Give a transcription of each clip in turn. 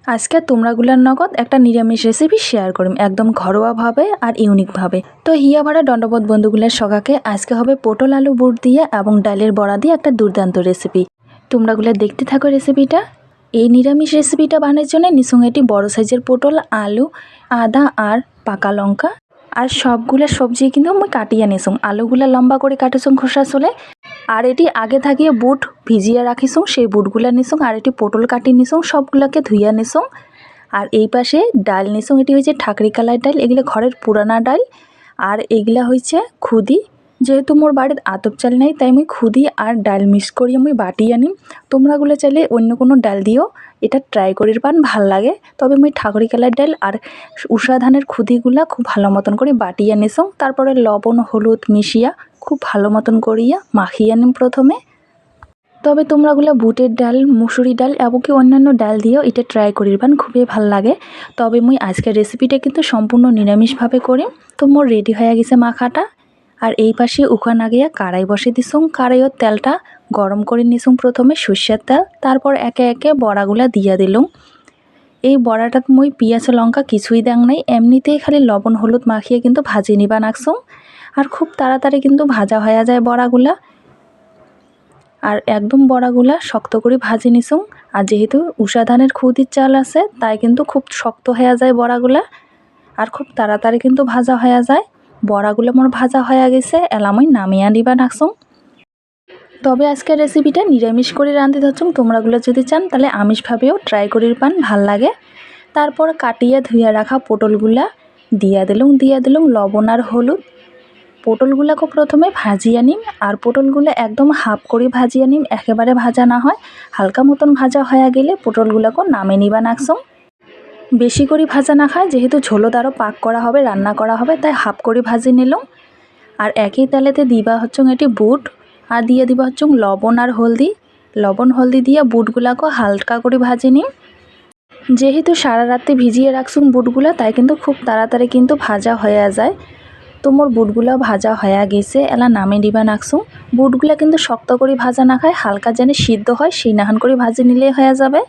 আজকে তোমরাগুলার নগদ একটা নিরামিষ রেসিপি শেয়ার করিম একদম ঘরোয়াভাবে আর ইউনিকভাবে। তো হিয়া ভাড়া দণ্ডবোধ বন্ধুগুলার সকাকে আজকে হবে পটল আলু বুট দিয়ে এবং ডালের বড়া দিয়ে একটা দুর্দান্ত রেসিপি। তোমরাগুলা দেখতে থাকো রেসিপিটা। এই নিরামিষ রেসিপিটা বানানোর জন্য নিসুং এটি বড় সাইজের পটল, আলু, আদা আর পাকা লঙ্কা আর সবগুলা সবজি কিন্তু আমি কাটিয়ে নিসুং। আলুগুলা লম্বা করে কাটিসুং খোসা চলে। আর এটি আগে থাকিয়ে বুট ভিজিয়ে রাখিসুং, সেই বুটগুলা নিসুং। আর এটি পটল কাটি নিসুং, সবগুলাকে ধুইয়া নিসুং। আর এই পাশে ডাল নিসুং, এটি হয়েছে ঠাকরি কালার ডাল, এগুলো ঘরের পুরানা ডাল। আর এগুলা হয়েছে খুদি, যেহেতু মোর বাড়ির আতপ চাল নাই তাই আমি খুদি আর ডাল মিক্স করি আমি বাটি আনিম। তোমরাগুলো চাইলে অন্য কোনো ডাল দিও এটা ট্রাই করির পান ভাল লাগে। তবে আমি ঠাকুরি কালার ডাল আর উষা ধানের খুদিগুলা খুব ভালো মতন করে বাটিয়ে নিসুং। তারপরে লবণ হলুদ মিশিয়া খুব ভালো মতন করিয়া মাখিয়ে নিম প্রথমে। তবে তোমরাগুলো বুটের ডাল, মুসুরি ডাল এমনকি অন্যান্য ডাল দিয়েও এটা ট্রাই করির পান, খুবই ভাল লাগে। তবে মুই আজকের রেসিপিটা কিন্তু সম্পূর্ণ নিরামিষভাবে করিম। তো মোর রেডি হয়ে গেছে মাখাটা। আর এই পাশে উখান আগিয়া কারাই বসে দিসুং। কারাইয়ের তেলটা গরম করে নিসুং প্রথমে সর্ষের তেল, তারপর একে একে বড়াগুলা দিয়া দিলুম। এই বড়াটাত মুই পিঁয়াজ লঙ্কা কিছুই দেং নাই, এমনিতেই খালি লবণ হলুদ মাখিয়ে কিন্তু ভাজি নিবা নাকসুং। আর খুব তাড়াতাড়ি কিন্তু ভাজা হয়ে যায় বড়াগুলা। আর একদম বড়াগুলা শক্ত করে ভাজি নিসুং। আর যেহেতু উষা ধানের খুদির চাল আছে তাই কিন্তু খুব শক্ত হয়ে যায় বড়াগুলা। আর খুব তাড়াতাড়ি কিন্তু ভাজা হয়ে যায়। বড়াগুলো মোর ভাজা হয়ে গেছে, এলামই নামিয়ে নিবা নাকসুং। তবে আজকের রেসিপিটা নিরামিষ করে রাঁধতে ধরছুম। তোমরাগুলো যদি চান তাহলে আমিষভাবেও ট্রাই করির পান, ভাল লাগে। তারপর কাটিয়ে ধুয়ে রাখা পটলগুলা দিয়া দিলুম লবণ আর হলুদ। পটলগুলাকে প্রথমে ভাজিয়ে নিম। আর পটলগুলো একদম হাফ করে ভাজিয়ে নিম, একেবারে ভাজা না হয়। হালকা মতন ভাজা হয়ে গেলে পটলগুলাকে নামে নিবা নাকসুম। বেশি করে ভাজা না খায়, যেহেতু ঝোলত আরও পাক করা হবে, রান্না করা হবে, তাই হাফ করে ভাজি নিলাম। আর একই তেলেতে দিবা হচ্ছুং এটি বুট আর দিয়ে দিবা হচ্ছুং লবণ আর হলদি। লবণ হলদি দিয়ে বুটগুলাকে হালকা করে ভাজি নিম। যেহেতু সারা রাতে ভিজিয়ে রাখছুং বুটগুলা, তাই কিন্তু খুব তাড়াতাড়ি কিন্তু ভাজা হয়ে যায়। তো মোর বুটগুলা ভাজা হয়ে গেছে, এলা নামে দিবা নাকসুং। বুটগুলা কিন্তু শক্ত করে ভাজা না খায়, হালকা যেন সিদ্ধ হয় সেই নাহান করে ভাজি নিলেই হয়ে যাবে।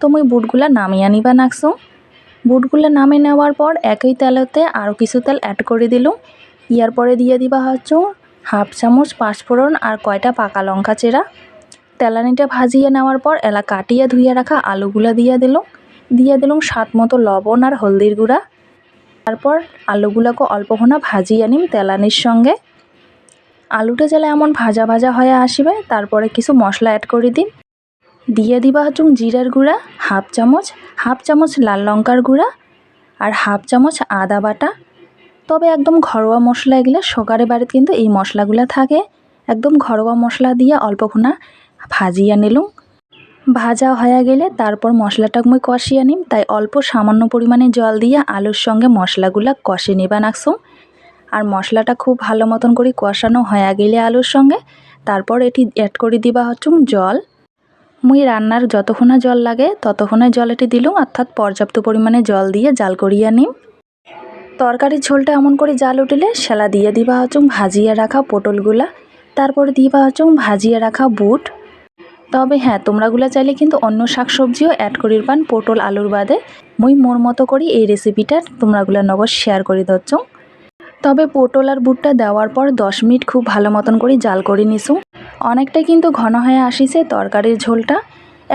তো মুই বুটগুলা নামিয়ে নিবা নাকসুং। বুটগুলা নামে নেওয়ার পর একই তেলেতে আরও কিছু তেল অ্যাড করে দিলুম। ইয়ার পরে দিয়ে দিবা হচ্ছুং হাফ চামচ পাঁচফোড়ন আর কয়টা পাকা লঙ্কা চেরা। তেলানিটা ভাজিয়ে নেওয়ার পর এলা কাটিয়ে ধুয়ে রাখা আলুগুলা দিয়ে দিলুম স্বাদ মতো লবণ আর হলদির গুঁড়া। তারপর আলুগুলাকে অল্পক্ষণা ভাজিয়ে নিম তেলানির সঙ্গে। আলুটা যেন এমন ভাজা ভাজা হয়ে আসবে, তারপরে কিছু মশলা অ্যাড করে দিয়ে দিবা হচ্ছুং জিরার গুঁড়া হাফ চামচ লাল লঙ্কার গুঁড়া আর হাফ চামচ আদা বাটা। তবে একদম ঘরোয়া মশলা, এগুলো সকারে বাড়িতে কিন্তু এই মশলাগুলো থাকে। একদম ঘরোয়া মশলা দিয়ে অল্পক্ষণা ভাজিয়ে নিলুম। ভাজা হয়ে গেলে তারপর মশলাটা মুই কষিয়ে নিম, তাই অল্প সামান্য পরিমাণে জল দিয়ে আলুর সঙ্গে মশলাগুলা কষে নিবা নাকসুম। আর মশলাটা খুব ভালো মতন করে কষানো হয়ে গেলে আলুর সঙ্গে তারপর এটি অ্যাড করে দিবা হচ্ছুং জল। মুই রান্নার যতক্ষণে জল লাগে ততক্ষণে জল এটি দিলুম, অর্থাৎ পর্যাপ্ত পরিমাণে জল দিয়ে জাল করিয়া নিম। তরকারির ঝোলটা এমন করে জাল উঠলে সেলা দিয়ে দিবা হচ্ছুং ভাজিয়ে রাখা পটলগুলা। তারপরে দিবা হচ্ছুং ভাজিয়ে রাখা বুট। তবে হ্যাঁ, তোমরাগুলা চাইলে কিন্তু অন্য শাকসবজিও অ্যাড করির পান পটল আলুর বাদে। মুই মোর মতো করি এই রেসিপিটা তোমরাগুলা নগদ শেয়ার করে দিচ্ছুং। তবে পটল আর বুটটা দেওয়ার পর 10 মিনিট খুব ভালো মতন করে জাল করে নিসুং। অনেকটাই কিন্তু ঘন হয়ে আসিছে তরকারির ঝোলটা।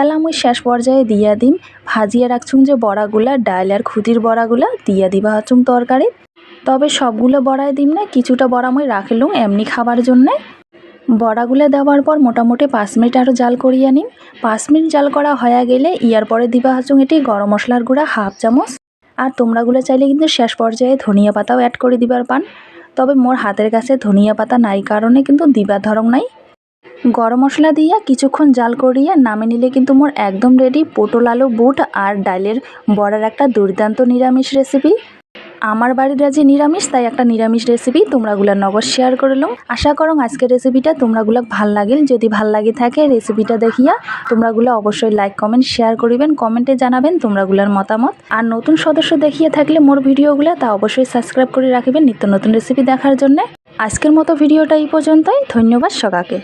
এলা মুই শেষ পর্যায়ে দিয়া দিম ভাজিয়ে রাখছুং যে বড়াগুলা, ডাল আর খুদির বড়াগুলা দিয়া দিবা হচ্ছুং তরকারি। তবে সবগুলো বড়াই দিম না, কিছুটা বড়া মুই রাখলুম এমনি খাবার জন্যে। বড়াগুলো দেওয়ার পর মোটামুটি 5 মিনিট আরও জাল করিয়া নিম। 5 মিনিট জাল করা হয়ে গেলে ইয়ার পরে দিবা হচ্ছুং এটি গরম মশলার গুঁড়া হাফ চামচ। আর তোমরাগুলো চাইলে কিন্তু শেষ পর্যায়ে ধনিয়া পাতাও অ্যাড করে দিবার পান। তবে মোর হাতের কাছে ধনিয়া পাতা নাই কারণে কিন্তু দিবার ধরং নাই। গরম মশলা দিয়া কিছুক্ষণ জাল করিয়া নামে নিলে কিন্তু মোর একদম রেডি পটল আলু বুট আর ডালের বড়ার একটা দুর্দান্ত নিরামিষ রেসিপি। আমার বাড়ির রাজি নিরামিষ, তাই একটা নিরামিষ রেসিপি তোমরাগুলা নগদ শেয়ার করলাম। আশা করং আজকের রেসিপিটা তোমরাগুলা ভাল লাগিল। যদি ভাল লাগি থাকে রেসিপিটা দেখিয়া তোমরাগুলা অবশ্যই লাইক কমেন্ট শেয়ার করিবেন, কমেন্টে জানাবেন তোমরাগুলার মতামত। আর নতুন সদস্য দেখিয়ে থাকলে মোর ভিডিওগুলা তা অবশ্যই সাবস্ক্রাইব করে রাখিবেন নিত্য নতুন রেসিপি দেখার জন্য। আজকের মতো ভিডিওটা এই পর্যন্তই। ধন্যবাদ সবাইকে।